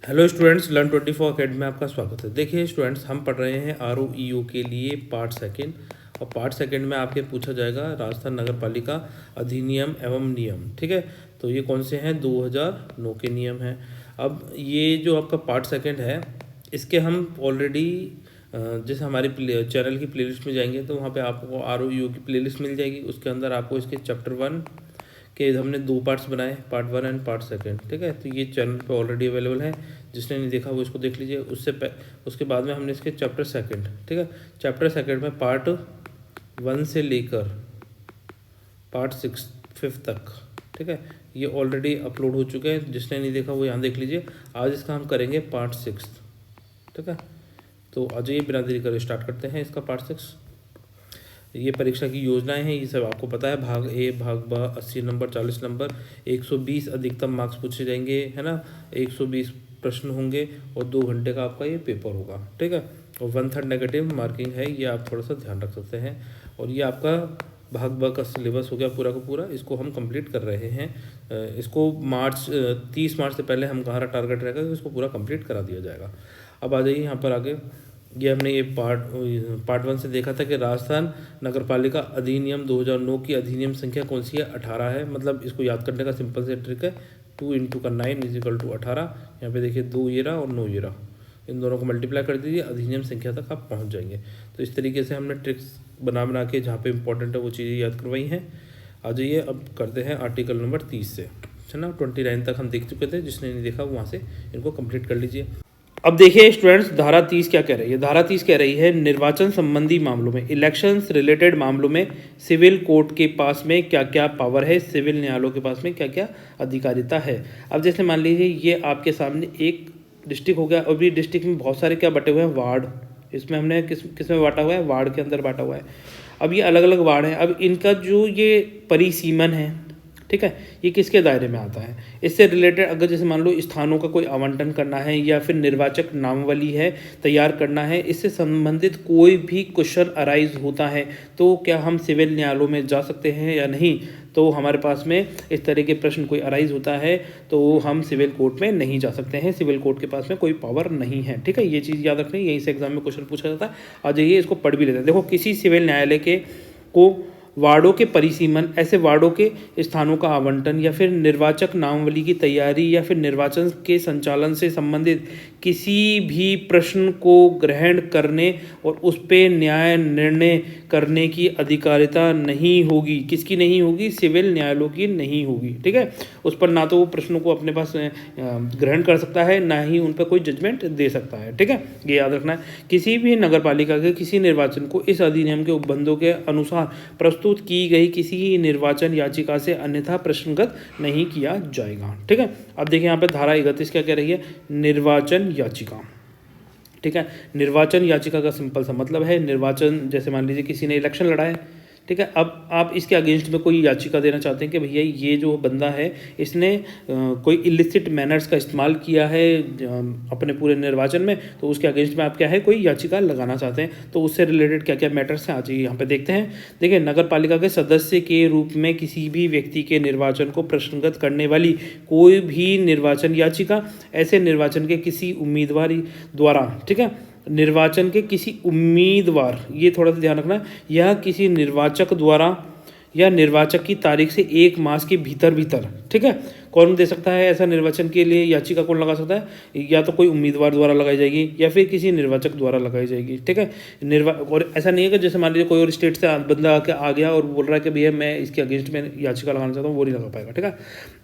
Hello students, learn 24 academy में आपका स्वागत है। देखिए स्टूडेंट्स, हम पढ़ रहे हैं ROEO के लिए पार्ट सेकंड। और पार्ट सेकंड में आपके पूछा जाएगा राजस्थान नगर पालिका अधिनियम एवं नियम। ठीक है, तो ये कौन से हैं? 2009 के नियम हैं। अब ये जो आपका पार्ट सेकंड है, इसके हम ऑलरेडी जैसे हमारी चैनल की प्लेलिस्ट में जाएंगे तो वहाँ पे आपको ROEO की प्लेलिस्ट मिल जाएगी। उसके अंदर आपको इसके चैप्टर 1 के हमने 2 पार्ट्स बनाए, पार्ट 1 एंड पार्ट सेकंड। ठीक है, तो ये चैनल पे ऑलरेडी अवेलेबल है। जिसने नहीं देखा वो इसको देख लीजिए। उसके बाद में हमने इसके चैप्टर सेकंड, ठीक है, चैप्टर सेकंड में पार्ट 1 से लेकर पार्ट 5 तक, ठीक है, ये ऑलरेडी अपलोड हो चुके हैं। जिसने नहीं देखा वो यहाँ देख लीजिए। आज इसका हम करेंगे पार्ट 6। ठीक है, तो आज ये बिना देरी करे स्टार्ट करते हैं इसका पार्ट 6। ये परीक्षा की योजनाएं हैं, ये सब आपको पता है। भाग ए, भाग ब, 80 नंबर, 40 नंबर, 120 अधिकतम मार्क्स पूछे जाएंगे, है ना। 120 प्रश्न होंगे और 2 घंटे का आपका ये पेपर होगा। ठीक है, और 1/3 नेगेटिव मार्किंग है, ये आप थोड़ा सा ध्यान रख सकते हैं। और ये आपका भाग ब का सिलेबस हो गया पूरा का पूरा। इसको हम कंप्लीट कर रहे हैं। इसको 30 मार्च से पहले हम हमारा टारगेट रहेगा कि इसको पूरा कंप्लीट करा दिया जाएगा। अब आ जाइए यहाँ पर आगे। ये हमने ये पार्ट 1 से देखा था कि राजस्थान नगर पालिका अधिनियम 2009 की अधिनियम संख्या कौन सी है? 18 है। मतलब इसको याद करने का सिंपल से ट्रिक है, 2 × 9 = 18। यहाँ पे देखिए 2 ये रहा और 9 ये रहा, इन दोनों को मल्टीप्लाई कर दीजिए, अधिनियम संख्या तक आप पहुँच जाएंगे। तो इस तरीके से हमने ट्रिक्स बना के जहाँ पे इंपॉर्टेंट है वो चीज़ें याद करवाई हैं। आ जाइए अब करते हैं आर्टिकल नंबर 30 से, है ना। 29 तक हम देख चुके थे, जिसने नहीं देखा वहाँ से इनको कंप्लीट कर लीजिए। अब देखिए स्टूडेंट्स, धारा 30 क्या कह रही है? धारा 30 कह रही है निर्वाचन संबंधी मामलों में, इलेक्शंस रिलेटेड मामलों में सिविल कोर्ट के पास में क्या क्या पावर है, सिविल न्यायालयों के पास में क्या क्या अधिकारिता है। अब जैसे मान लीजिए ये आपके सामने एक डिस्ट्रिक्ट हो गया, और भी डिस्ट्रिक्ट में बहुत सारे क्या बटे हुए हैं? वार्ड। इसमें हमने किस में बांटा हुआ है? वार्ड के अंदर बांटा हुआ है। अब ये अलग अलग वार्ड हैं। अब इनका जो ये परिसीमन है, ठीक है, ये किसके दायरे में आता है? इससे रिलेटेड अगर जैसे मान लो स्थानों का कोई आवंटन करना है या फिर निर्वाचक नामावली है तैयार करना है, इससे संबंधित कोई भी क्वेश्चन अराइज होता है तो क्या हम सिविल न्यायालयों में जा सकते हैं या नहीं? तो हमारे पास में इस तरह के प्रश्न कोई अराइज होता है तो हम सिविल कोर्ट में नहीं जा सकते हैं, सिविल कोर्ट के पास में कोई पावर नहीं है। ठीक है, ये चीज़ याद रखनी, यहीं से एग्जाम में क्वेश्चन पूछा जाता है। आ जाइए इसको पढ़ भी लेते हैं। देखो, किसी सिविल न्यायालय के को वार्डों के परिसीमन, ऐसे वार्डों के स्थानों का आवंटन या फिर निर्वाचक नामावली की तैयारी या फिर निर्वाचन के संचालन से संबंधित किसी भी प्रश्न को ग्रहण करने और उस पर न्याय निर्णय करने की अधिकारिता नहीं होगी। किसकी नहीं होगी? सिविल न्यायालयों की नहीं होगी। ठीक है, उस पर ना तो वो प्रश्नों को अपने पास ग्रहण कर सकता है, ना ही उन पर कोई जजमेंट दे सकता है। ठीक है, ये याद रखना है। किसी भी नगर पालिका के किसी निर्वाचन को इस अधिनियम के उपबंधों के अनुसार प्रस्तुत की गई किसी निर्वाचन याचिका से अन्यथा प्रश्नगत नहीं किया जाएगा। ठीक है, अब देखिए यहाँ पे धारा 31 क्या कह रही है? निर्वाचन याचिका। ठीक है, निर्वाचन याचिका का सिंपल सा मतलब है निर्वाचन, जैसे मान लीजिए किसी ने इलेक्शन लड़ा है, ठीक है, अब आप इसके अगेंस्ट में कोई याचिका देना चाहते हैं कि भैया ये जो बंदा है इसने कोई इलिसिट मैनर्स का इस्तेमाल किया है अपने पूरे निर्वाचन में, तो उसके अगेंस्ट में आप क्या है कोई याचिका लगाना चाहते हैं। तो उससे रिलेटेड क्या क्या मैटर्स हैं, आज यहाँ पे देखते हैं। देखिए, नगर पालिका के सदस्य के रूप में किसी भी व्यक्ति के निर्वाचन को प्रश्नगत करने वाली कोई भी निर्वाचन याचिका ऐसे निर्वाचन के किसी उम्मीदवार द्वारा, ठीक है, निर्वाचन के किसी उम्मीदवार, ये थोड़ा सा ध्यान रखना, यह किसी निर्वाचक द्वारा या निर्वाचक की तारीख से 1 मास के भीतर, ठीक है, कौन दे सकता है ऐसा निर्वाचन के लिए याचिका? कौन लगा सकता है? या तो कोई उम्मीदवार द्वारा लगाई जाएगी या फिर किसी निर्वाचक द्वारा लगाई जाएगी। ठीक है, और ऐसा नहीं है कि जैसे मान लीजिए कोई और स्टेट से बंदा आके आ गया और बोल रहा है कि भैया मैं इसके अगेंस्ट में याचिका लगाना चाहता हूँ, वो नहीं लगा पाएगा। ठीक है,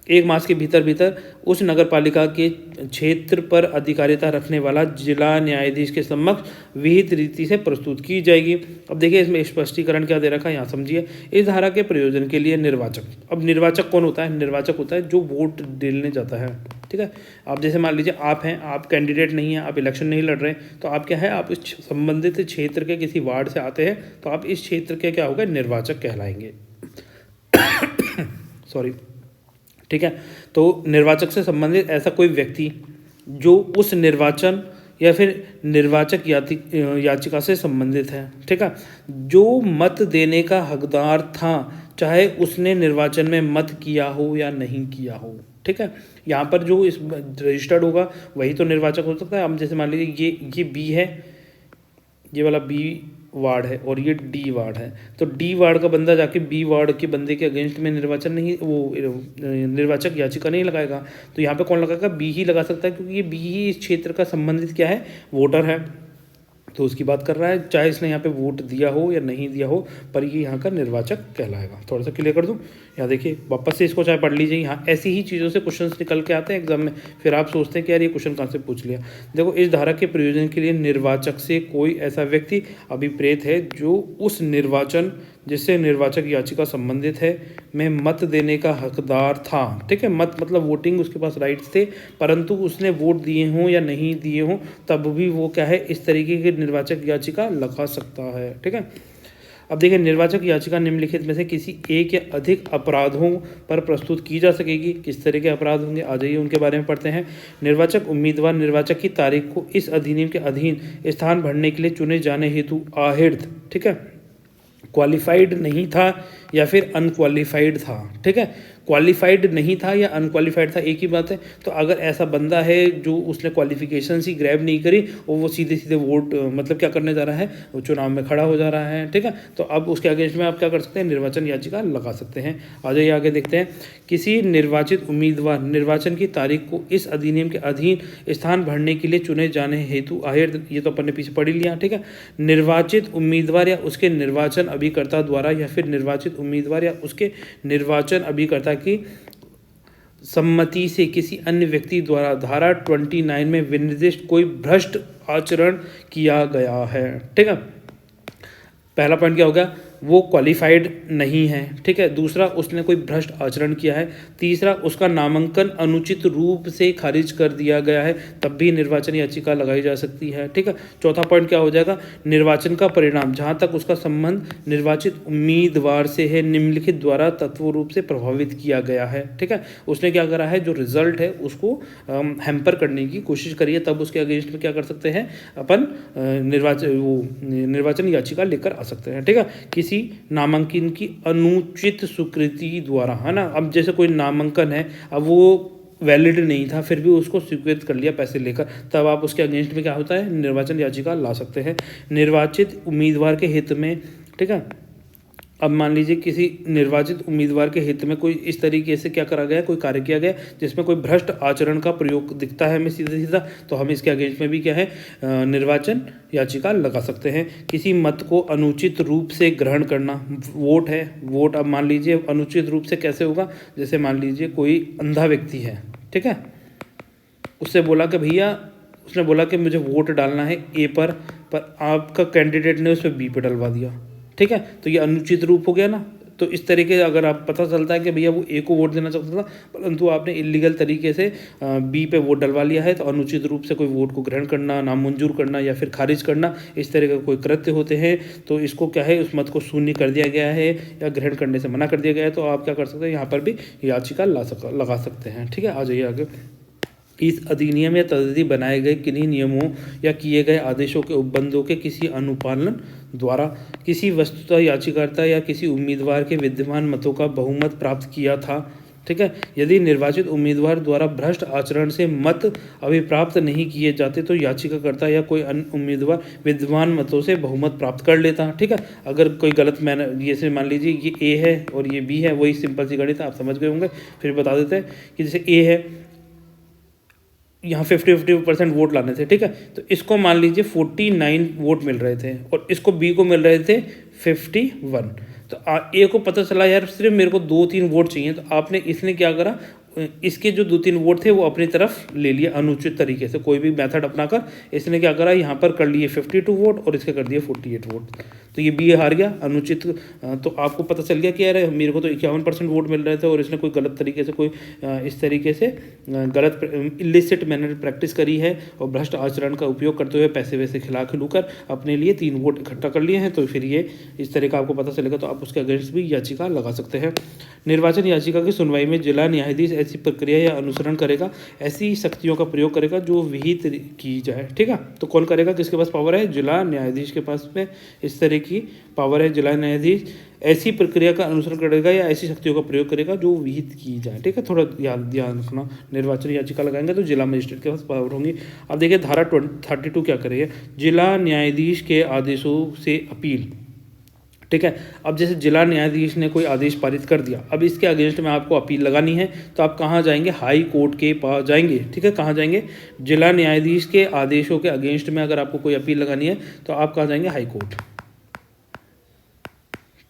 1 मास के भीतर उस नगर पालिका के क्षेत्र पर अधिकारिता रखने वाला जिला न्यायाधीश के समक्ष विहित रीति से प्रस्तुत की जाएगी। अब देखिए इसमें स्पष्टीकरण क्या दे रखा है, यहाँ समझिए। इस धारा के प्रयोजन के लिए निर्वाचक, अब निर्वाचक कौन होता है? निर्वाचक होता है जो वोट डालने जाता है। ठीक है, आप जैसे मान लीजिए आप हैं, आप कैंडिडेट नहीं हैं, आप इलेक्शन नहीं लड़ रहे हैं, तो आप क्या है, आप इस संबंधित क्षेत्र के किसी वार्ड से आते हैं, तो आप इस क्षेत्र के क्या होगा? निर्वाचक कहलाएंगे। सॉरी। ठीक है, तो निर्वाचक से संबंधित ऐसा कोई व्यक्ति जो उस निर्वाचन या फिर निर्वाचक याचिका से संबंधित है, ठीक है, जो मत देने का हकदार था, चाहे उसने निर्वाचन में मत किया हो या नहीं किया हो। ठीक है। यहाँ पर जो इस रजिस्टर्ड होगा वही तो निर्वाचक हो सकता है। अब जैसे मान लीजिए ये बी है, ये वाला बी वार्ड है और ये डी वार्ड है, तो डी वार्ड का बंदा जाके बी वार्ड के बंदे के अगेंस्ट में निर्वाचक याचिका नहीं लगाएगा। तो यहाँ पे कौन लगाएगा? बी ही लगा सकता है, क्योंकि ये बी ही इस क्षेत्र का संबंधित क्या है? वोटर है, तो उसकी बात कर रहा है, चाहे इसने यहाँ पे वोट दिया हो या नहीं दिया हो, पर ये यहाँ का निर्वाचक कहलाएगा। थोड़ा सा क्लियर कर दूँ। यहाँ देखिए वापस से इसको चाहे पढ़ लीजिए, यहाँ ऐसी ही चीज़ों से क्वेश्चंस निकल के आते हैं एग्जाम में, फिर आप सोचते हैं कि यार ये क्वेश्चन कहाँ से पूछ लिया। देखो, इस धारा के प्रयोजन के लिए निर्वाचक से कोई ऐसा व्यक्ति अभिप्रेत है जो उस निर्वाचन जिससे निर्वाचक याचिका संबंधित है में मत देने का हकदार था। ठीक है, मत मतलब वोटिंग, उसके पास राइट्स थे, परंतु उसने वोट दिए हों या नहीं दिए हों तब भी वो क्या है, इस तरीके की निर्वाचक याचिका लगा सकता है। ठीक है, अब देखिए, निर्वाचक याचिका निम्नलिखित में से किसी एक या अधिक अपराधों पर प्रस्तुत की जा सकेगी। किस तरह के अपराध होंगे, आ जाइए उनके बारे में पढ़ते हैं। निर्वाचक उम्मीदवार निर्वाचक की तारीख को इस अधिनियम के अधीन स्थान भरने के लिए चुने जाने हेतु आहिर्द, ठीक है, क्वालिफाइड नहीं था या फिर अनक्वालिफाइड था। ठीक है, क्वालिफाइड नहीं था या अनक्वालिफाइड था, एक ही बात है। तो अगर ऐसा बंदा है जो उसने क्वालिफिकेशन ही ग्रैब नहीं करी और वो सीधे सीधे वोट मतलब क्या करने जा रहा है, वो चुनाव में खड़ा हो जा रहा है। ठीक है, तो अब उसके अगेंस्ट में आप क्या कर सकते हैं, निर्वाचन याचिका लगा सकते हैं। आ जाइए आगे देखते हैं। किसी निर्वाचित उम्मीदवार निर्वाचन की तारीख को इस अधिनियम के अधीन स्थान भरने के लिए चुने जाने हेतु आहिर्द, ये तो अपन ने पीछे पढ़ ही लिया। ठीक है, निर्वाचित उम्मीदवार या उसके निर्वाचन अभिकर्ता द्वारा या फिर निर्वाचित उम्मीदवार या उसके निर्वाचन अभिकर्ता की सम्मति से किसी अन्य व्यक्ति द्वारा धारा 29 में विनिर्दिष्ट कोई भ्रष्ट आचरण किया गया है। ठीक है, पहला पॉइंट क्या हो गया, वो क्वालिफाइड नहीं है। ठीक है, दूसरा, उसने कोई भ्रष्ट आचरण किया है। तीसरा, उसका नामांकन अनुचित रूप से खारिज कर दिया गया है, तब भी निर्वाचन याचिका लगाई जा सकती है। ठीक है, चौथा पॉइंट क्या हो जाएगा, निर्वाचन का परिणाम जहाँ तक उसका संबंध निर्वाचित उम्मीदवार से है निम्नलिखित द्वारा तत्व रूप से प्रभावित किया गया है। ठीक है, उसने क्या करा है, जो रिजल्ट है उसको हैम्पर करने की कोशिश करी है, तब उसके अगेंस्ट में क्या कर सकते हैं, अपन निर्वाचन याचिका लेकर आ सकते हैं। ठीक है, किसी नामांकन की अनुचित स्वीकृति द्वारा, है ना। अब जैसे कोई नामांकन है, अब वो वैलिड नहीं था, फिर भी उसको स्वीकृत कर लिया पैसे लेकर, तब आप उसके अगेंस्ट में क्या होता है, निर्वाचन याचिका ला सकते हैं। निर्वाचित उम्मीदवार के हित में, ठीक है, अब मान लीजिए किसी निर्वाचित उम्मीदवार के हित में कोई इस तरीके से क्या करा गया, कोई कार्य किया गया जिसमें कोई भ्रष्ट आचरण का प्रयोग दिखता है हमें सीधा सीधा, तो हम इसके अगेंस्ट में भी क्या है, निर्वाचन याचिका लगा सकते हैं। किसी मत को अनुचित रूप से ग्रहण करना, वोट है, वोट अब मान लीजिए अनुचित रूप से कैसे होगा, जैसे मान लीजिए कोई अंधा व्यक्ति है, ठीक है, उससे बोला कि भैया, उसने बोला कि मुझे वोट डालना है ए पर आपका कैंडिडेट ने उस पर बी पर डलवा दिया। ठीक है, तो ये अनुचित रूप हो गया ना। तो इस तरीके अगर आप पता चलता है कि भैया वो ए को वोट देना चाहता था परंतु आपने इलीगल तरीके से बी पे वोट डलवा लिया है, तो अनुचित रूप से कोई वोट को ग्रहण करना, नामंजूर करना या फिर खारिज करना, इस तरह के कोई कृत्य होते हैं, तो इसको क्या है, उस मत को शून्य कर दिया गया है या ग्रहण करने से मना कर दिया गया है, तो आप क्या कर सकते हैं, यहाँ पर भी याचिका लगा सकते हैं। ठीक है, आ जाइए आगे। इस अधिनियम या तदती बनाए गए किन्हीं नियमों या किए गए आदेशों के उपबंधों के किसी अनुपालन द्वारा किसी वस्तुतः याचिकाकर्ता या किसी उम्मीदवार के विद्यमान मतों का बहुमत प्राप्त किया था। ठीक है, यदि निर्वाचित उम्मीदवार द्वारा भ्रष्ट आचरण से मत अभिप्राप्त नहीं किए जाते तो याचिकाकर्ता या कोई अन्य उम्मीदवार विद्यमान मतों से बहुमत प्राप्त कर लेता। ठीक है, अगर कोई गलत जैसे मान लीजिए ये ए है और ये बी है, वही सिंपल सी गणित आप समझ गए होंगे, फिर बता देते हैं कि जैसे ए है, यहाँ 50% वोट लाने थे। ठीक है, तो इसको मान लीजिए 49 वोट मिल रहे थे और इसको बी को मिल रहे थे 51। तो ए को पता चला यार सिर्फ मेरे को 2-3 वोट चाहिए, तो इसने क्या करा, इसके जो 2-3 वोट थे वो अपनी तरफ ले लिए अनुचित तरीके से, कोई भी मेथड अपनाकर इसने क्या करा, यहाँ पर कर लिए 52 वोट और इसके कर दिए 48 वोट, तो ये बी हार गया अनुचित। तो आपको पता चल गया कि यार मेरे को तो 51% वोट मिल रहे थे और इसने कोई गलत तरीके से कोई इस तरीके से गलत इलिसिट मैनर प्रैक्टिस करी है और भ्रष्ट आचरण का उपयोग करते हुए पैसे वैसे खिलूकर अपने लिए 3 वोट इकट्ठा कर लिए हैं, तो फिर ये इस तरह का आपको पता चलेगा, तो आप उसके अगेंस्ट भी याचिका लगा सकते हैं। निर्वाचन याचिका की सुनवाई में जिला न्यायाधीश ऐसी प्रक्रिया या अनुसरण करेगा, ऐसी शक्तियों का प्रयोग करेगा जो विहित की जाए। ठीक है, तो कौन करेगा, किसके पास पावर है, जिला न्यायाधीश के पास में इस तरह की पावर है। जिला न्यायाधीश ऐसी प्रक्रिया का अनुसरण करेगा या ऐसी शक्तियों का प्रयोग करेगा जो विहित की जाए। ठीक है, थोड़ा ध्यान रखना। निर्वाचन याचिका लगाएंगे तो जिला मजिस्ट्रेट के पास पावर होंगी। अब देखिए धारा 32 क्या करेगी, जिला न्यायाधीश के आदेशों से अपील। ठीक है, अब जैसे जिला न्यायाधीश ने कोई आदेश पारित कर दिया, अब इसके अगेंस्ट में आपको अपील लगानी है तो आप कहाँ जाएंगे, हाई कोर्ट के पास जाएंगे। ठीक है, कहाँ जाएंगे, जिला न्यायाधीश के आदेशों के अगेंस्ट में अगर आपको कोई अपील लगानी है तो आप कहाँ जाएंगे, हाई कोर्ट।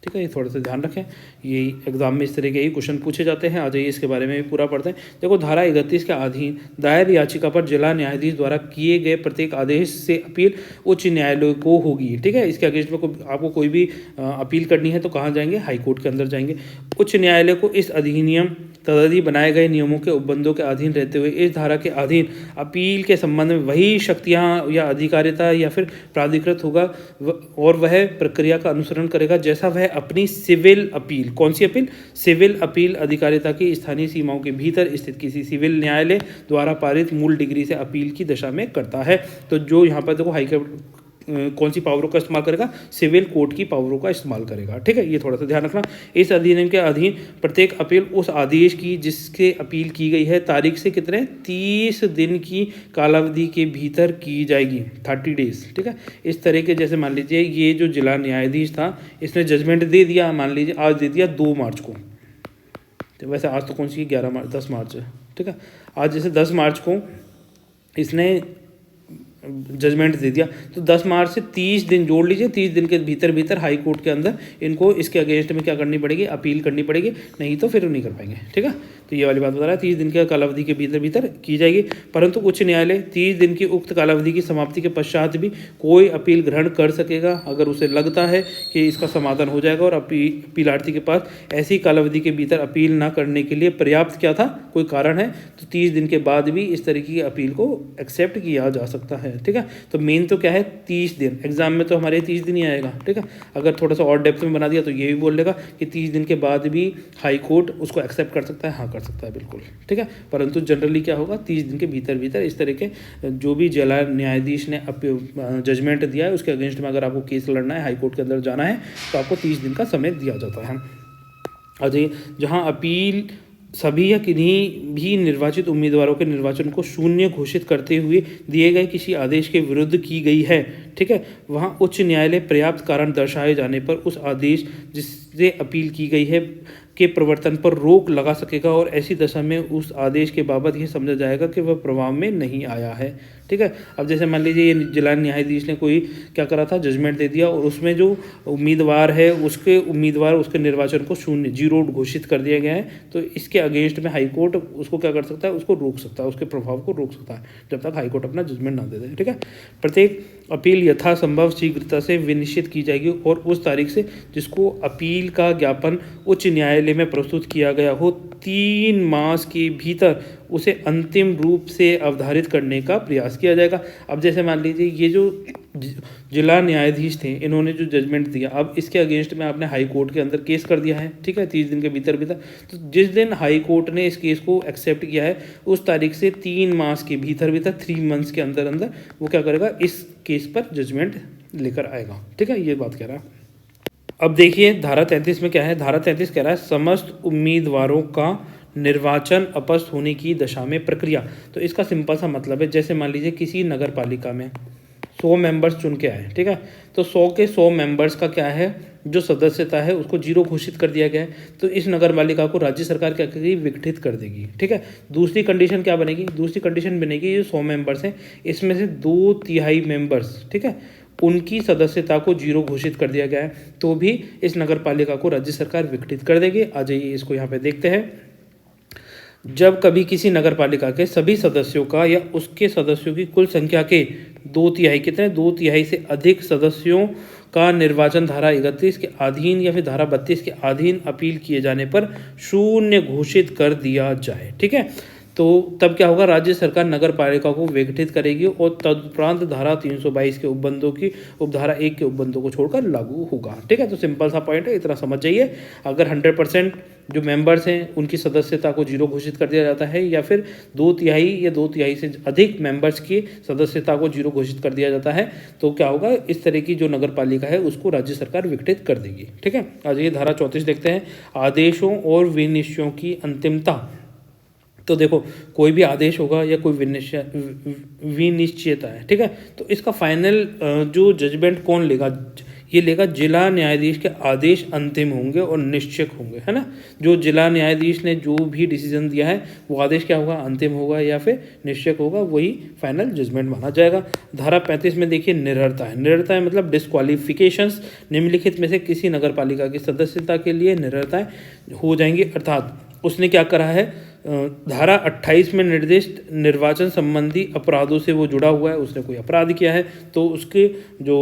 ठीक है, ये थोड़ा सा ध्यान रखें, ये एग्जाम में इस तरह के ही क्वेश्चन पूछे जाते हैं। आ जाइए इसके बारे में भी पूरा पढ़ते हैं। देखो धारा 31 के अधीन दायर याचिका पर जिला न्यायाधीश द्वारा किए गए प्रत्येक आदेश से अपील उच्च न्यायालय को होगी। ठीक है, इसके अगेंस्ट में आपको कोई भी अपील करनी है तो कहाँ जाएंगे, हाई कोर्ट के अंदर जाएंगे। उच्च न्यायालय को इस अधिनियम तदरी बनाए गए नियमों के उपबंधों के अधीन रहते हुए इस धारा के अधीन अपील के संबंध में वही शक्तियाँ या अधिकारिता या फिर प्राधिकृत होगा और वह प्रक्रिया का अनुसरण करेगा जैसा वह अपनी सिविल अपील, कौन सी अपील, सिविल अपील अधिकारिता की स्थानीय सीमाओं के भीतर स्थित किसी सिविल न्यायालय द्वारा पारित मूल डिग्री से अपील की दशा में करता है। तो जो यहाँ पर देखो हाई कोर्ट कौन सी पावरों का इस्तेमाल करेगा, सिविल कोर्ट की पावरों का इस्तेमाल करेगा। ठीक है, ये थोड़ा सा ध्यान रखना। इस अधिनियम के अधीन प्रत्येक अपील उस आदेश की जिसके अपील की गई है तारीख से कितने 30 दिन की कालावधि के भीतर की जाएगी, 30 डेज। ठीक है, इस तरह के जैसे मान लीजिए ये जो जिला न्यायाधीश था इसने जजमेंट दे दिया, मान लीजिए आज दे दिया 2 मार्च को, तो वैसे आज तो कौन सी 10 मार्च है। ठीक है, आज जैसे 10 मार्च को इसने जजमेंट दे दिया तो 10 मार्च से 30 दिन जोड़ लीजिए, 30 दिन के भीतर हाई कोर्ट के अंदर इनको इसके अगेंस्ट में क्या करनी पड़ेगी, अपील करनी पड़ेगी, नहीं तो फिर नहीं कर पाएंगे। ठीक है, तो ये वाली बात बता रहा है 30 दिन के कालावधि के भीतर की जाएगी। परंतु उच्च न्यायालय 30 दिन की उक्त कालावधि की समाप्ति के पश्चात भी कोई अपील ग्रहण कर सकेगा अगर उसे लगता है कि इसका समाधान हो जाएगा और अपीलार्थी के पास ऐसी कालावधि के भीतर अपील न करने के लिए पर्याप्त क्या था, कोई कारण है, तो 30 दिन के बाद भी इस तरीके की अपील को एक्सेप्ट किया जा सकता है। ठीक है, तो मेन तो क्या है 30 दिन, एग्जाम में तो हमारे 30 दिन ही आएगा। ठीक है, अगर थोड़ा सा और डेप्थ में बना दिया तो ये भी बोल देगा कि 30 दिन के बाद भी हाई कोर्ट उसको एक्सेप्ट कर सकता है, हाँ कर सकता है बिल्कुल। ठीक है, परंतु जनरली क्या होगा 30 दिन के भीतर इस तरह के जो भी जिला न्यायाधीश ने जजमेंट दिया है उसके अगेंस्ट में अगर आपको केस लड़ना है, हाई कोर्ट के अंदर जाना है तो आपको 30 दिन का समय दिया जाता है। अजय जहाँ अपील सभी या किन्हीं भी निर्वाचित उम्मीदवारों के निर्वाचन को शून्य घोषित करते हुए दिए गए किसी आदेश के विरुद्ध की गई है, ठीक है, वहाँ उच्च न्यायालय पर्याप्त कारण दर्शाए जाने पर उस आदेश जिससे अपील की गई है के प्रवर्तन पर रोक लगा सकेगा और ऐसी दशा में उस आदेश के बाबत यह समझा जाएगा कि वह प्रभाव में नहीं आया है। ठीक है, अब जैसे मान लीजिए ये जिला न्यायाधीश ने कोई क्या करा था, जजमेंट दे दिया और उसमें जो उम्मीदवार है उसके निर्वाचन को शून्य 0 घोषित कर दिया गया है, तो इसके अगेंस्ट में हाई कोर्ट उसको क्या कर सकता है, उसको रोक सकता है, उसके प्रभाव को रोक सकता है जब तक हाई कोर्ट अपना जजमेंट ना दे दे। ठीक है, प्रत्येक अपील यथासंभव शीघ्रता से विनिश्चित की जाएगी और उस तारीख से जिसको अपील का ज्ञापन उच्च न्यायालय में प्रस्तुत किया गया हो 3 मास के भीतर उसे अंतिम रूप से अवधारित करने का प्रयास किया जाएगा। अब जैसे मान लीजिए ये जो जिला न्यायाधीश थे इन्होंने जो जजमेंट दिया, अब इसके अगेंस्ट में आपने हाई कोर्ट के अंदर केस कर दिया है, ठीक है, 30 दिन के भीतर, तो जिस दिन हाई कोर्ट ने इस केस को एक्सेप्ट किया है उस तारीख से 3 मास के भीतर 3 मंथ्स के अंदर वो क्या करेगा, इस केस पर जजमेंट लेकर आएगा। ठीक है, ये बात कह रहा है। अब देखिए धारा 33 में क्या है, धारा 33 कह रहा है समस्त उम्मीदवारों का निर्वाचन अपस्त होने की दशा में प्रक्रिया। तो इसका सिंपल सा मतलब है, जैसे मान लीजिए किसी नगर पालिका में 100 मेंबर्स चुन के आए, ठीक है, तो 100 के 100 मेंबर्स का क्या है, जो सदस्यता है उसको 0 घोषित कर दिया गया है, तो इस नगर पालिका को राज्य सरकार क्या करेगी, विघटित कर देगी। ठीक है, दूसरी कंडीशन क्या बनेगी, दूसरी कंडीशन बनेगी ये 100 मेंबर्स हैं इसमें से 2/3 मेंबर्स, ठीक है, उनकी सदस्यता को 0 घोषित कर दिया गया है, तो भी इस नगर पालिका को राज्य सरकार विघटित कर देगी। आ जाइए इसको यहाँ पे देखते हैं। जब कभी किसी नगर पालिका के सभी सदस्यों का या उसके सदस्यों की कुल संख्या के 2/3 कितने 2/3 से अधिक सदस्यों का निर्वाचन धारा 31 के अधीन या फिर धारा 32 के अधीन अपील किए जाने पर शून्य घोषित कर दिया जाए। ठीक है, तो तब क्या होगा, राज्य सरकार नगर पालिका को विघटित करेगी और तदुपरांत धारा 322 के उपबंधों की उपधारा 1 के उपबंधों को छोड़कर लागू होगा। ठीक है, तो सिंपल सा पॉइंट है, इतना समझ जाइए। अगर 100% जो मेंबर्स हैं उनकी सदस्यता को 0 घोषित कर दिया जाता है, या फिर 2/3 या 2/3 से अधिक मेंबर्स की सदस्यता को 0 घोषित कर दिया जाता है, तो क्या होगा, इस तरह की जो नगर पालिका है उसको राज्य सरकार विघटित कर देगी। ठीक है, आज ये धारा 34 देखते हैं, आदेशों और विनिश्चयों की अंतिमता। तो देखो, कोई भी आदेश होगा या कोई विनिश्चयता है, ठीक है, तो इसका फाइनल जो जजमेंट कौन लेगा, ये लेगा जिला न्यायाधीश के आदेश अंतिम होंगे और निश्चित होंगे, है ना। जो जिला न्यायाधीश ने जो भी डिसीजन दिया है वो आदेश क्या होगा, अंतिम होगा या फिर निश्चित होगा, वही फाइनल जजमेंट माना जाएगा। धारा 35 में देखिए निरर्ता है। निरर्ता है मतलब डिस्क्वालिफिकेशंस, निम्नलिखित में से किसी नगर पालिका की सदस्यता के लिए निरर्ताएं हो जाएंगी, अर्थात उसने क्या करा है, धारा 28 में निर्दिष्ट निर्वाचन संबंधी अपराधों से वो जुड़ा हुआ है, उसने कोई अपराध किया है तो उसके जो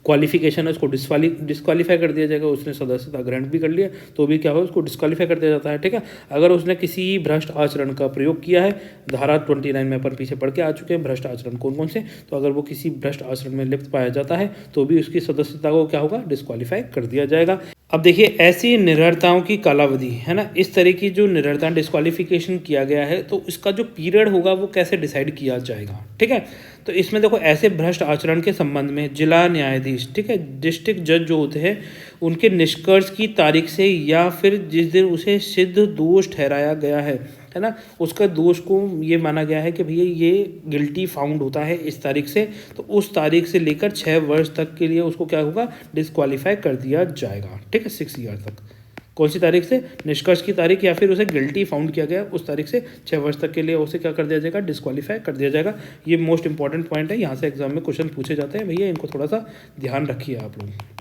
क्वालिफिकेशन है उसको डिस्क्वालीफाई कर दिया जाएगा। उसने सदस्यता ग्रहण भी कर लिया तो भी क्या हो, उसको डिस्क्वालीफाई कर दिया जाता है। ठीक है, अगर उसने किसी भ्रष्ट आचरण का प्रयोग किया है, धारा 29 में अपन पीछे पढ़ के आ चुके हैं भ्रष्ट आचरण कौन कौन से, तो अगर वो किसी भ्रष्ट आचरण में लिप्त पाया जाता है तो भी उसकी सदस्यता को क्या होगा, डिस्क्वालीफाई कर दिया जाएगा। अब देखिए, ऐसी निरर्ताओं की कालावधि है ना, इस तरह की जो निरर्ता डिस्क्वालिफिकेशन किया गया है तो इसका जो पीरियड होगा वो कैसे डिसाइड किया जाएगा। ठीक है, तो इसमें देखो, ऐसे भ्रष्ट आचरण के संबंध में जिला न्यायाधीश, ठीक है, डिस्ट्रिक्ट जज जो होते हैं, उनके निष्कर्ष की तारीख से या फिर जिस दिन उसे सिद्ध दोष ठहराया गया है ना, उसका दोष को ये माना गया है कि भैया ये गिल्टी फाउंड होता है इस तारीख से, तो उस तारीख से लेकर 6 वर्ष तक के लिए उसको क्या होगा, डिस्क्वालीफाई कर दिया जाएगा। ठीक है, 6 ईयर तक। कौन सी तारीख से, निष्कर्ष की तारीख या फिर उसे गिल्टी फाउंड किया गया उस तारीख से 6 वर्ष तक के लिए उसे क्या कर दिया जाएगा, डिस्क्वालीफाई कर दिया जाएगा। ये मोस्ट इंपॉर्टेंट पॉइंट है, यहाँ से एग्जाम में क्वेश्चन पूछे जाते हैं, भैया इनको थोड़ा सा ध्यान रखिए आप लोग।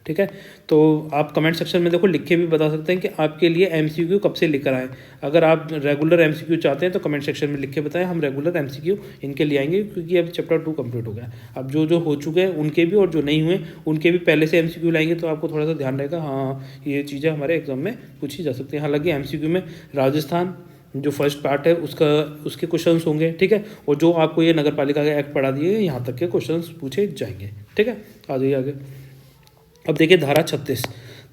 ठीक है, तो आप कमेंट सेक्शन में देखो लिख के भी बता सकते हैं कि आपके लिए एमसीक्यू कब से लेकर आए। अगर आप रेगुलर एमसीक्यू चाहते हैं तो कमेंट सेक्शन में लिख के बताएं, हम रेगुलर एमसीक्यू इनके लिए आएंगे, क्योंकि अब चैप्टर 2 कंप्लीट हो गया। अब जो हो चुके हैं उनके भी और जो नहीं हुए उनके भी पहले से एमसीक्यू लाएंगे, तो आपको थोड़ा सा ध्यान रहेगा, हाँ ये चीज़ें हमारे एग्जाम में पूछी जा सकती हैं। हालांकि एमसीक्यू में राजस्थान जो फर्स्ट पार्ट है उसके क्वेश्चंस होंगे। ठीक है, और जो आपको ये नगर पालिका का एक्ट पढ़ा दिए यहाँ तक के क्वेश्चंस पूछे जाएंगे। ठीक है, आ जाइए आगे। अब देखिए धारा 36।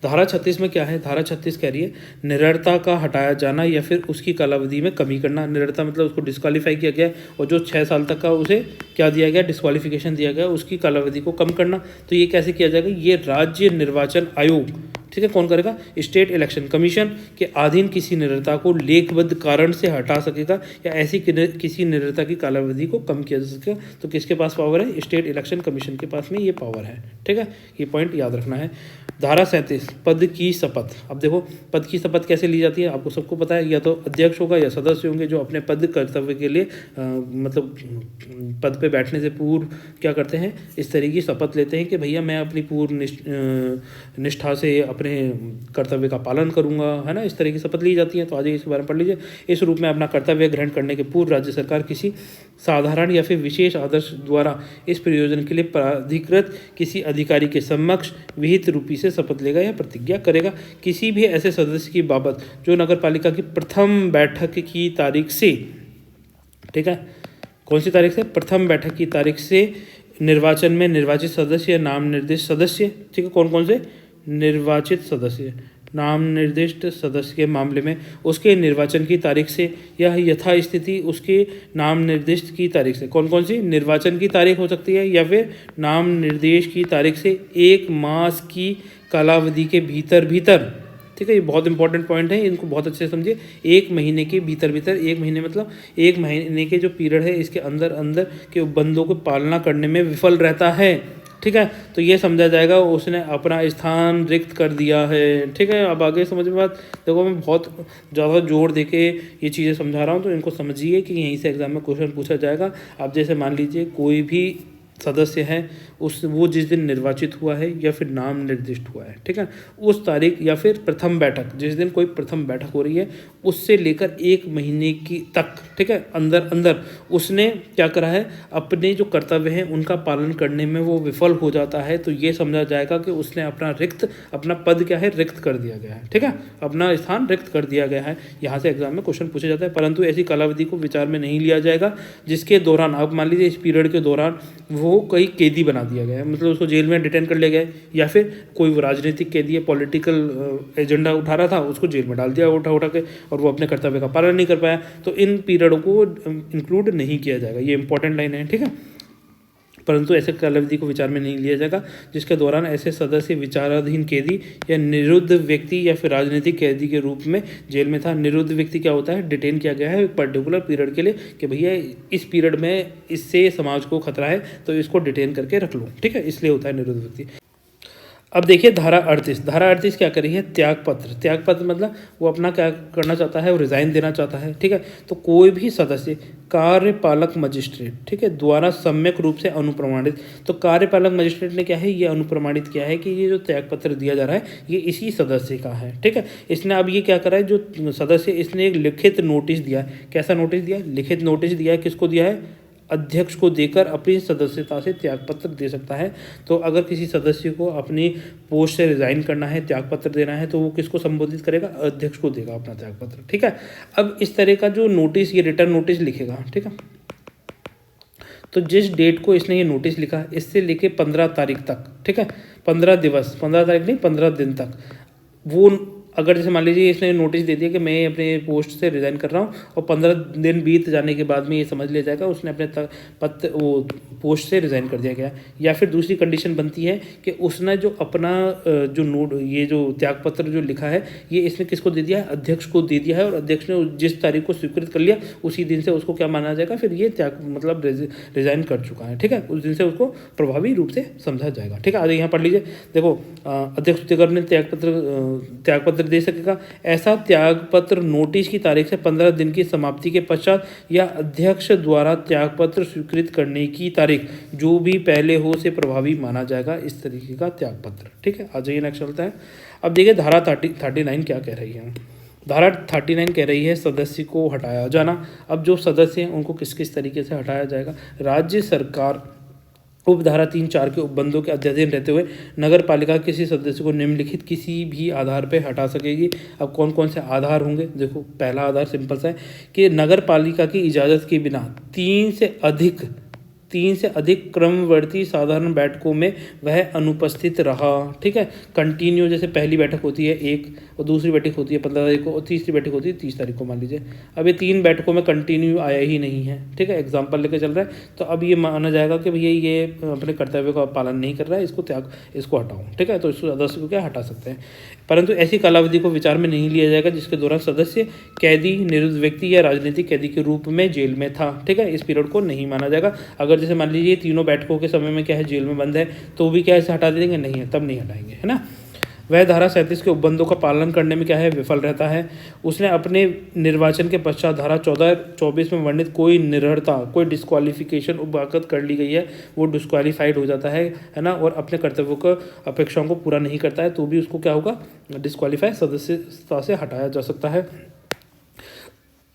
धारा 36 में क्या है, धारा 36 कह रही है निरर्ता का हटाया जाना या फिर उसकी कालावधि में कमी करना। निरर्ता मतलब उसको डिस्क्वालीफाई किया गया और जो 6 साल तक का उसे क्या दिया गया, डिस्क्वालिफिकेशन दिया गया, उसकी कालावधि को कम करना। तो ये कैसे किया जाएगा, ये राज्य निर्वाचन आयोग, ठीक है, कौन करेगा, स्टेट इलेक्शन कमीशन के अधीन किसी निरर्ता को लेखबद्ध कारण से हटा सकेगा या ऐसी किसी निरर्ता की कालावधि को कम किया जा सकेगा। तो किसके पास पावर है, स्टेट इलेक्शन कमीशन के पास में ये पावर है। ठीक है, ये पॉइंट याद रखना है। धारा 37 पद की शपथ। अब देखो, पद की शपथ कैसे ली जाती है, आपको सबको पता है, या तो अध्यक्ष होगा या सदस्य होंगे जो अपने पद कर्तव्य के लिए मतलब पद पे बैठने से पूर्व क्या करते हैं, इस तरह की शपथ लेते हैं कि भैया मैं अपनी पूर्ण निष्ठा से अपने कर्तव्य का पालन करूंगा, है ना, इस तरह की शपथ ली जाती है। तो आज इसके बारे में पढ़ लीजिए। इस रूप में अपना कर्तव्य ग्रहण करने के पूर्व राज्य सरकार किसी साधारण या फिर विशेष आदर्श द्वारा इस प्रयोजन के लिए प्राधिकृत किसी अधिकारी के समक्ष विहित रूपी से शपथ लेगा या प्रतिज्ञा करेगा। किसी भी ऐसे सदस्य की बाबत जो नगर पालिका की प्रथम बैठक की तारीख से, ठीक है, कौन सी तारीख से, प्रथम बैठक की तारीख से निर्वाचन में निर्वाचित सदस्य या नाम निर्दिष्ट सदस्य, ठीक है, कौन कौन से निर्वाचित सदस्य, नाम निर्दिष्ट सदस्य के मामले में उसके निर्वाचन की तारीख से या यथास्थिति उसके नाम निर्दिष्ट की तारीख से, कौन कौन सी, निर्वाचन की तारीख हो सकती है या फिर नाम निर्देश की तारीख से 1 मास की कालावधि के भीतर, ठीक है, ये बहुत इंपॉर्टेंट पॉइंट है, इनको बहुत अच्छे से समझिए। 1 महीने के भीतर, 1 महीने मतलब 1 महीने के जो पीरियड है इसके अंदर के उपबंधों को पालना करने में विफल रहता है। ठीक है, तो ये समझा जाएगा उसने अपना स्थान रिक्त कर दिया है। ठीक है, अब आगे समझ में बात। देखो मैं बहुत ज़्यादा जोर देके ये चीज़ें समझा रहा हूँ, तो इनको समझिए कि यहीं से एग्जाम में क्वेश्चन पूछा जाएगा। अब जैसे मान लीजिए कोई भी सदस्य है वो जिस दिन निर्वाचित हुआ है या फिर नाम निर्दिष्ट हुआ है, ठीक है, उस तारीख या फिर प्रथम बैठक, जिस दिन कोई प्रथम बैठक हो रही है उससे लेकर 1 महीने की तक, ठीक है, अंदर उसने क्या करा है, अपने जो कर्तव्य हैं उनका पालन करने में वो विफल हो जाता है, तो ये समझा जाएगा कि उसने अपना पद क्या है, रिक्त कर दिया गया है, ठीक है, अपना स्थान रिक्त कर दिया गया है। यहाँ से एग्जाम में क्वेश्चन पूछा जाता है, परंतु ऐसी कालावधि को विचार में नहीं लिया जाएगा जिसके दौरान, आप मान लीजिए इस पीरियड के दौरान वो कोई कैदी बना दिया गया है, मतलब उसको जेल में डिटेन कर लिया गया है, या फिर कोई राजनीतिक कैदी है, पॉलिटिकल एजेंडा उठा रहा था, उसको जेल में डाल दिया उठा के, और वो अपने कर्तव्य का पालन नहीं कर पाया, तो इन पीरियडों को इंक्लूड नहीं किया जाएगा। ये इंपॉर्टेंट लाइन है, ठीक है। परंतु ऐसे कालावधि को विचार में नहीं लिया जाएगा जिसके दौरान ऐसे सदस्य विचाराधीन कैदी या निरुद्ध व्यक्ति या फिर राजनीतिक कैदी के रूप में जेल में था। निरुद्ध व्यक्ति क्या होता है, डिटेन किया गया है एक पर्टिकुलर पीरियड के लिए कि भैया इस पीरियड में इससे समाज को खतरा है तो इसको डिटेन करके रख लो, ठीक है, इसलिए होता है निरुद्ध व्यक्ति। अब देखिए धारा 38 क्या करी है, त्यागपत्र मतलब वो अपना क्या करना चाहता है, वो रिज़ाइन देना चाहता है, ठीक है। तो कोई भी सदस्य कार्यपालक मजिस्ट्रेट, ठीक है, द्वारा सम्यक रूप से अनुप्रमाणित, तो कार्यपालक मजिस्ट्रेट ने क्या है, ये अनुप्रमाणित किया है कि ये जो त्यागपत्र दिया जा रहा है ये इसी सदस्य का है, ठीक है। इसने अब ये क्या करा है, जो सदस्य, इसने एक लिखित नोटिस दिया है। कैसा नोटिस दिया, लिखित नोटिस दिया है, किसको दिया है, अध्यक्ष को देकर अपनी सदस्यता से त्यागपत्र दे सकता है। तो अगर किसी सदस्य को अपनी पोस्ट से रिजाइन करना है, त्यागपत्र देना है, तो वो किसको संबोधित करेगा, अध्यक्ष को देगा अपना त्यागपत्र, ठीक है। अब इस तरह का जो नोटिस, ये रिटर्न नोटिस लिखेगा, ठीक है। तो जिस डेट को इसने ये नोटिस लिखा, इससे लेके 15 तारीख तक, ठीक है, 15 दिवस, 15 तारीख नहीं 15 दिन तक, वो अगर जैसे मान लीजिए इसने नोटिस दे दिया कि मैं अपने पोस्ट से रिज़ाइन कर रहा हूँ, और 15 दिन बीत जाने के बाद में ये समझ लिया जाएगा उसने अपने वो पोस्ट से रिज़ाइन कर दिया गया। या फिर दूसरी कंडीशन बनती है कि उसने जो अपना ये जो त्यागपत्र जो लिखा है ये इसने किसको दे दिया है, अध्यक्ष को दे दिया है, और अध्यक्ष ने जिस तारीख को स्वीकृत कर लिया उसी दिन से उसको क्या माना जाएगा, फिर ये मतलब रिज़ाइन कर चुका है, ठीक है, उस दिन से उसको प्रभावी रूप से समझा जाएगा, ठीक है। आज यहाँ पढ़ लीजिए, देखो अध्यक्ष ने त्यागपत्र दे सकेगा। ऐसा त्यागपत्र नोटिस की तारीख से 15 दिन की समाप्ति के पश्चात या अध्यक्ष द्वारा त्यागपत्र स्वीकृत करने की तारीख जो भी पहले हो से प्रभावी माना जाएगा, इस तरीके का त्यागपत्र, ठीक है। आ जाइए नेक्स्ट चलता है। अब देखिए धारा 39 क्या कह रही है। धारा 39 कह रही है सदस्य को हटाया जाना। अब जो सदस्य हैं उनको किस किस तरीके से हटाया जाएगा, राज्य सरकार उपधारा 3-4 के उपबंधों के अध्ययन रहते हुए नगर पालिका किसी सदस्य को निम्नलिखित किसी भी आधार पर हटा सकेगी। अब कौन कौन से आधार होंगे, देखो पहला आधार सिंपल सा है कि नगर पालिका की इजाज़त के बिना 3 से अधिक क्रमवर्ती साधारण बैठकों में वह अनुपस्थित रहा, ठीक है। कंटिन्यू, जैसे पहली बैठक होती है 1, और दूसरी बैठक होती है 15 तारीख को, और तीसरी बैठक होती है 30 तारीख को मान लीजिए। अब ये 3 बैठकों में कंटिन्यू आया ही नहीं है, ठीक है, एग्जाम्पल लेके चल रहा है, तो अब ये माना जाएगा कि भैया ये अपने कर्तव्य का पालन नहीं कर रहा है, इसको हटाओ, ठीक है। तो इस सदस्य को क्या हटा सकते हैं, परंतु ऐसी कालावधि को विचार में नहीं लिया जाएगा जिसके दौरान सदस्य कैदी, निरुद्ध व्यक्ति या राजनीतिक कैदी के रूप में जेल में था, ठीक है। इस पीरियड को नहीं माना जाएगा। अगर जैसे मान लीजिए तीनों बैठकों के समय में क्या है, जेल में बंद है, तो भी क्या ऐसे हटा देंगे, नहीं है, तब नहीं हटाएंगे, है ना। वह धारा 37 के उपबंधों का पालन करने में क्या है, विफल रहता है। उसने अपने निर्वाचन के पश्चात धारा 14-24 में वर्णित कोई निरर्हता, कोई डिस्क्वालिफिकेशन उपवाकत कर ली गई है, वो डिस्क्वालीफाइड हो जाता है ना, और अपने कर्तव्यों को, अपेक्षाओं को पूरा नहीं करता है, तो भी उसको क्या होगा, डिस्क्वालीफाई, सदस्यता से हटाया जा सकता है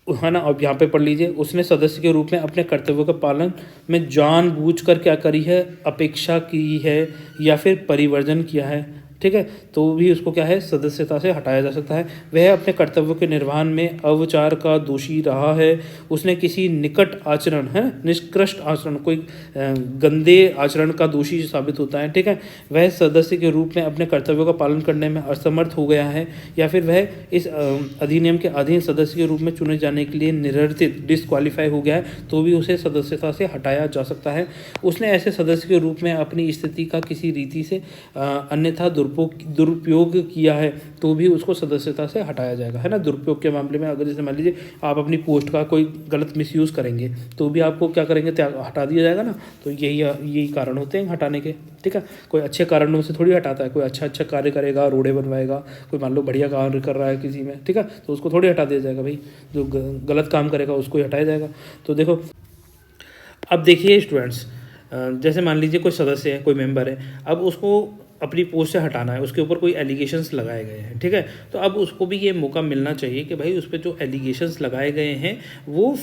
ना। अब यहाँ पे पढ़ लीजिए, उसने सदस्य के रूप में अपने कर्तव्यों के पालन में जानबूझकर क्या करी है, अपेक्षा की है या फिर परिवर्जन किया है, ठीक है, तो भी उसको क्या है, सदस्यता से हटाया जा सकता है। वह अपने कर्तव्यों के निर्वहन में अवचार का दोषी रहा है। उसने किसी निकट आचरण, है निष्कृष्ट आचरण, कोई गंदे आचरण का दोषी साबित होता है, ठीक है। वह सदस्य के रूप में अपने कर्तव्यों का पालन करने में असमर्थ हो गया है, या फिर वह इस अधिनियम के अधीन सदस्य के रूप में चुने जाने के लिए निरर्थित, डिस्क्वालीफाई हो गया है, तो भी उसे सदस्यता से हटाया जा सकता है। उसने ऐसे सदस्य के रूप में अपनी स्थिति का किसी रीति से अन्यथा दुरुपयोग किया है, तो भी उसको सदस्यता से हटाया जाएगा, है ना। दुरुपयोग के मामले में अगर जैसे मान लीजिए आप अपनी पोस्ट का कोई गलत मिसयूज़ करेंगे, तो भी आपको क्या करेंगे, हटा दिया जाएगा ना। तो यही कारण होते हैं हटाने के, ठीक है। कोई अच्छे कारणों से थोड़ी हटाता है, कोई अच्छा कार्य करेगा, रोडें बनवाएगा, कोई मान लो बढ़िया कार्य कर रहा है किसी में, ठीक है, तो उसको थोड़ी हटा दिया जाएगा भाई, जो गलत काम करेगा उसको ही हटाया जाएगा। तो देखो अब देखिए स्टूडेंट्स, जैसे मान लीजिए कोई सदस्य है, कोई मेंबर है, अब उसको अपनी पोस्ट से हटाना है, उसके ऊपर कोई एलिगेशंस लगाए गए हैं, ठीक है। तो अब उसको भी ये मौका मिलना चाहिए कि भाई उस पर जो एलिगेशंस लगाए गए हैं वो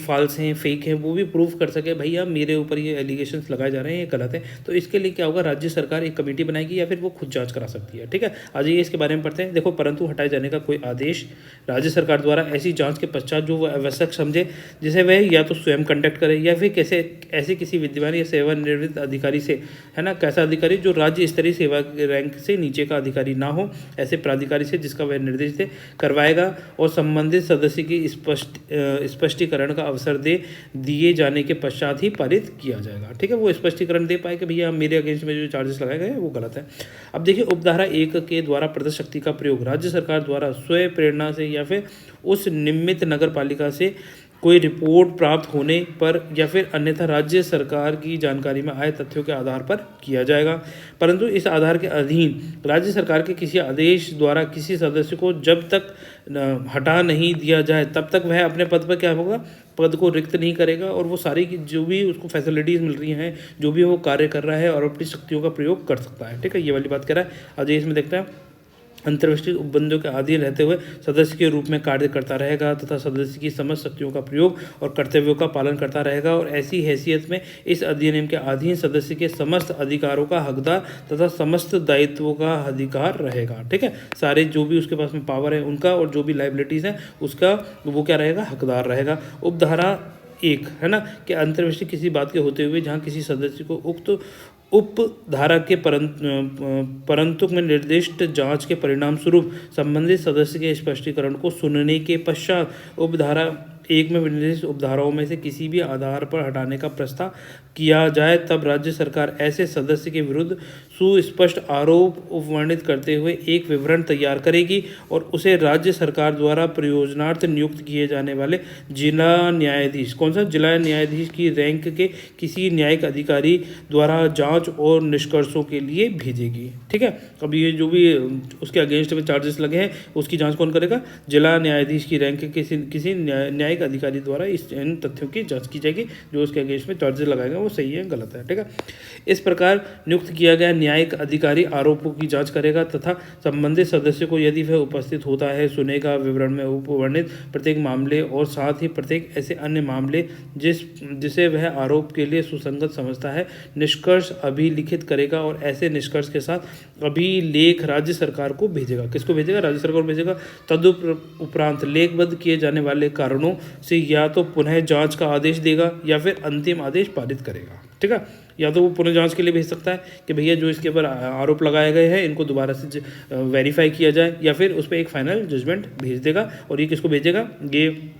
फॉल्स हैं, फेक हैं, वो भी प्रूव कर सके भैया मेरे ऊपर ये एलिगेशंस लगाए जा रहे हैं, ये गलत है। तो इसके लिए क्या होगा, राज्य सरकार एक कमेटी बनाएगी या फिर वो खुद जाँच करा सकती है, ठीक है। आज ये इसके बारे में पढ़ते हैं। देखो, परंतु हटाए जाने का कोई आदेश राज्य सरकार द्वारा ऐसी जाँच के पश्चात जो वह आवश्यक समझे, जिसे वह या तो स्वयं कंडक्ट करे या फिर कैसे ऐसे किसी विद्यमान या सेवानिवृत्त अधिकारी से, है ना, कैसा अधिकारी जो राज्य स्तरीय सेवा रैंक से नीचे का अधिकारी ना हो, ऐसे प्राधिकारी से जिसका वह निर्देश दे करवाएगा और संबंधित सदस्य की स्पष्टीकरण का अवसर दिए जाने के पश्चात ही पारित किया जाएगा, ठीक है। वो स्पष्टीकरण दे पाए कि भैया मेरे अगेंस्ट में जो चार्जेस लगाए गए हैं वो गलत है। अब देखिए, उपधारा 1 के द्वारा प्रदत्त शक्ति का प्रयोग राज्य सरकार द्वारा स्वयं प्रेरणा से या फिर उस निमित्त नगर पालिका से कोई रिपोर्ट प्राप्त होने पर या फिर अन्यथा राज्य सरकार की जानकारी में आए तथ्यों के आधार पर किया जाएगा। परंतु इस आधार के अधीन राज्य सरकार के किसी आदेश द्वारा किसी सदस्य को जब तक हटा नहीं दिया जाए तब तक वह अपने पद पर क्या होगा, पद को रिक्त नहीं करेगा और वो सारी जो भी उसको फैसिलिटीज़ मिल रही हैं, जो भी वो कार्य कर रहा है और अपनी शक्तियों का प्रयोग कर सकता है, ठीक है। ये वाली बात कह रहा है। आज इसमें देखते हैं, अंतर्राष्ट्रीय उपबंधों के अधीन रहते हुए सदस्य के रूप में कार्य करता रहेगा तथा सदस्य की समस्त शक्तियों का प्रयोग और कर्तव्यों का पालन करता रहेगा और ऐसी हैसियत में इस अधिनियम के अधीन सदस्य के समस्त अधिकारों का हकदार तथा समस्त दायित्वों का अधिकार रहेगा, ठीक है। सारे जो भी उसके पास में पावर है उनका और जो भी लाइबिलिटीज़ हैं उसका वो क्या रहेगा, हकदार रहेगा। उपधारा 1, है ना, कि अंतर्विषय किसी बात के होते हुए जहाँ किसी सदस्य को उक्त उपधारा के परंतु में निर्दिष्ट जांच के परिणाम स्वरूप संबंधित सदस्य के स्पष्टीकरण को सुनने के पश्चात उपधारा 1 में निर्दिष्ट उपधाराओं में से किसी भी आधार पर हटाने का प्रस्ताव किया जाए, तब राज्य सरकार ऐसे सदस्य के विरुद्ध सुस्पष्ट आरोप वर्णित करते हुए एक विवरण तैयार करेगी और उसे राज्य सरकार द्वारा प्रयोजनार्थ नियुक्त किए जाने वाले जिला न्यायाधीश, कौन सा, जिला न्यायाधीश की रैंक के किसी न्यायिक अधिकारी द्वारा जांच और निष्कर्षों के लिए भेजेगी, ठीक है। अब ये जो भी उसके अगेंस्ट में चार्जेस लगे हैं उसकी जांच कौन करेगा, जिला न्यायाधीश की रैंक के किसी न्यायिक अधिकारी द्वारा इन तथ्यों की जांच की जाएगी जो उसके अगेंस्ट में चार्जेस लगाएगा वो सही है गलत है, ठीक है। इस प्रकार नियुक्त किया गया न्यायिक अधिकारी आरोपों की जांच करेगा तथा संबंधित सदस्य को यदि वह उपस्थित होता है सुनेगा, विवरण में उपवर्णित प्रत्येक मामले और साथ ही प्रत्येक ऐसे अन्य मामले जिसे वह आरोप के लिए सुसंगत समझता है निष्कर्ष अभिलिखित करेगा और ऐसे निष्कर्ष के साथ अभिलेख राज्य सरकार को भेजेगा। किसको भेजेगा, राज्य सरकार को भेजेगा। तदुपरांत लेखबद्ध किए जाने वाले कारणों से या तो पुनः जांच का आदेश देगा या फिर अंतिम आदेश पारित करेगा, ठीक है। या तो वो पुनः जांच के लिए भेज सकता है कि भैया जो इसके ऊपर आरोप लगाए गए हैं इनको दोबारा से वेरीफाई किया जाए, या फिर उस पर एक फाइनल जजमेंट भेज देगा। और ये किसको भेजेगा, ये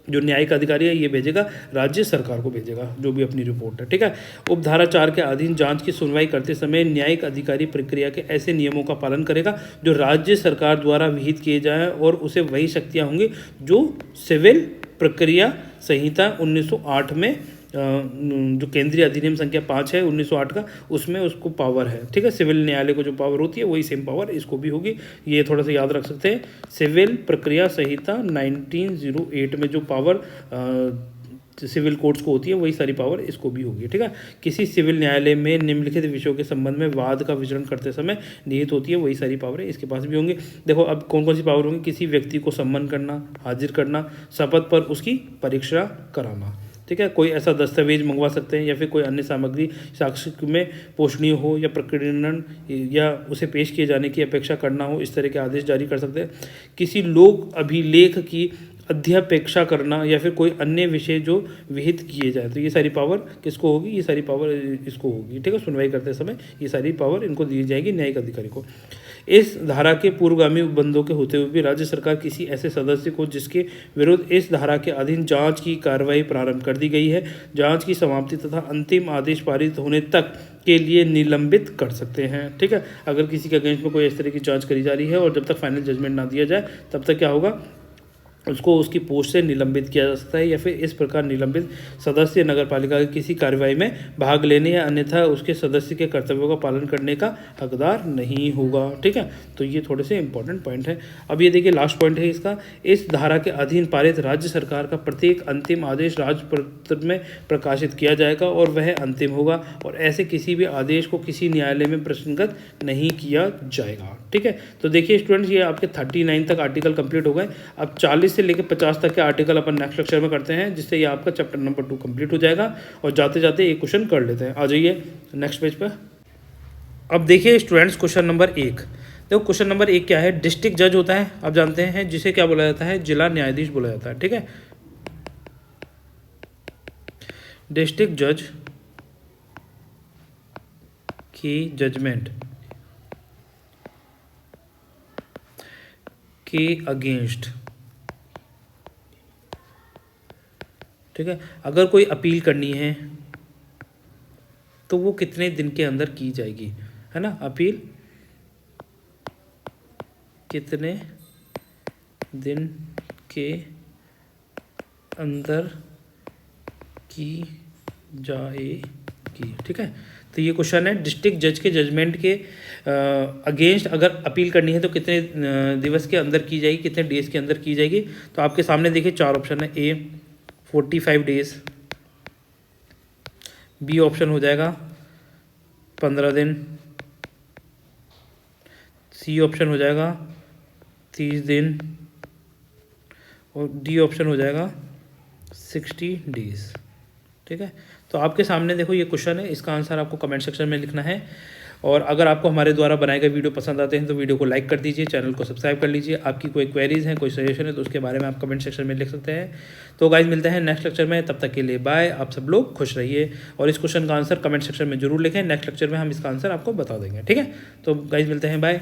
जो न्यायिक अधिकारी है ये भेजेगा राज्य सरकार को भेजेगा जो भी अपनी रिपोर्ट है, ठीक है। उपधारा 4 के अधीन जांच की सुनवाई करते समय न्यायिक अधिकारी प्रक्रिया के ऐसे नियमों का पालन करेगा जो राज्य सरकार द्वारा विहित किए जाए और उसे वही शक्तियाँ होंगी जो सिविल प्रक्रिया संहिता 1908 में जो केंद्रीय अधिनियम संख्या 5 है 1908 का, उसमें उसको पावर है, ठीक है। सिविल न्यायालय को जो पावर होती है वही सेम पावर इसको भी होगी, ये थोड़ा सा याद रख सकते हैं। सिविल प्रक्रिया संहिता 1908 में जो पावर सिविल कोर्ट्स को होती है वही सारी पावर इसको भी होगी, ठीक है। किसी सिविल न्यायालय में निम्नलिखित विषयों के संबंध में वाद का विचरण करते समय निहित होती है वही सारी पावर इसके पास भी होंगी। देखो अब कौन कौन सी पावर होंगी, किसी व्यक्ति को सम्मन करना, हाजिर करना, शपथ पर उसकी परीक्षा कराना, ठीक है। कोई ऐसा दस्तावेज मंगवा सकते हैं या फिर कोई अन्य सामग्री साक्ष्य में पोषणीय हो या प्रकटीकरण या उसे पेश किए जाने की अपेक्षा करना हो, इस तरह के आदेश जारी कर सकते हैं। किसी लोक अभिलेख की अध्यपेक्षा करना या फिर कोई अन्य विषय जो विहित किए जाए, तो ये सारी पावर किसको होगी, ये सारी पावर इसको होगी, ठीक है। सुनवाई करते समय ये सारी पावर इनको दी जाएगी न्यायिक अधिकारी को। इस धारा के पूर्वगामी उपबंधों के होते हुए भी राज्य सरकार किसी ऐसे सदस्य को जिसके विरुद्ध इस धारा के अधीन जांच की कार्रवाई प्रारंभ कर दी गई है, जांच की समाप्ति तथा अंतिम आदेश पारित होने तक के लिए निलंबित कर सकते हैं, ठीक है। अगर किसी के अगेंस्ट में कोई इस तरह की जांच करी जा रही है और जब तक फाइनल जजमेंट ना दिया जाए तब तक क्या होगा, उसको उसकी पोस्ट से निलंबित किया जा सकता है या फिर इस प्रकार निलंबित सदस्य नगरपालिका की किसी कार्यवाही में भाग लेने या अन्यथा उसके सदस्य के कर्तव्यों का पालन करने का हकदार नहीं होगा। ठीक है, तो ये थोड़े से इंपॉर्टेंट पॉइंट है। अब ये देखिए लास्ट पॉइंट है इसका, इस धारा के अधीन पारित राज्य सरकार का प्रत्येक अंतिम आदेश राजपत्र में प्रकाशित किया जाएगा और वह अंतिम होगा और ऐसे किसी भी आदेश को किसी न्यायालय में प्रश्नगत नहीं किया जाएगा। ठीक है, तो देखिए स्टूडेंट्स, ये आपके 39 तक आर्टिकल कंप्लीट हो गए। अब 40 से लेकर 50 तक के आर्टिकल अपन नेक्स्ट लेक्चर में करते हैं, जिससे ये आपका चैप्टर नंबर 2 कंप्लीट हो जाएगा। और जाते जाते एक क्वेश्चन कर लेते हैं, आ जाइए नेक्स्ट पेज पर। अब देखिए स्टूडेंट्स, क्वेश्चन नंबर 1 देखो। क्वेश्चन नंबर 1 क्या है? डिस्ट्रिक्ट जज होता है, आप जानते हैं, जिसे क्या बोला जाता है? जिला न्यायाधीश बोला जाता है। ठीक है, डिस्ट्रिक्ट जज की जजमेंट के अगेंस्ट, ठीक है, अगर कोई अपील करनी है तो वो कितने दिन के अंदर की जाएगी, है ना? अपील कितने दिन के अंदर की जाएगी। ठीक है, तो ये क्वेश्चन है, डिस्ट्रिक्ट जज के जजमेंट के अगेंस्ट अगर अपील करनी है तो कितने दिवस के अंदर की जाएगी, कितने डेज के अंदर की जाएगी। तो आपके सामने देखिए 4 ऑप्शन है। ए 45 डेज, बी ऑप्शन हो जाएगा 15 दिन, सी ऑप्शन हो जाएगा 30 दिन और डी ऑप्शन हो जाएगा 60 डेज। ठीक है, तो आपके सामने देखो ये क्वेश्चन है, इसका आंसर आपको कमेंट सेक्शन में लिखना है। और अगर आपको हमारे द्वारा बनाए गए वीडियो पसंद आते हैं तो वीडियो को लाइक कर दीजिए, चैनल को सब्सक्राइब कर लीजिए। आपकी कोई क्वेरीज हैं, कोई सजेशन है तो उसके बारे में आप कमेंट सेक्शन में लिख सकते हैं। तो गाइज मिलते हैं नेक्स्ट लेक्चर में, तब तक के लिए बाय। आप सब लोग खुश रहिए और इस क्वेश्चन का आंसर कमेंट सेक्शन में जरूर लिखें, नेक्स्ट लेक्चर में हम इसका आंसर आपको बता देंगे। ठीक है, तो गाइज मिलते हैं, बाय।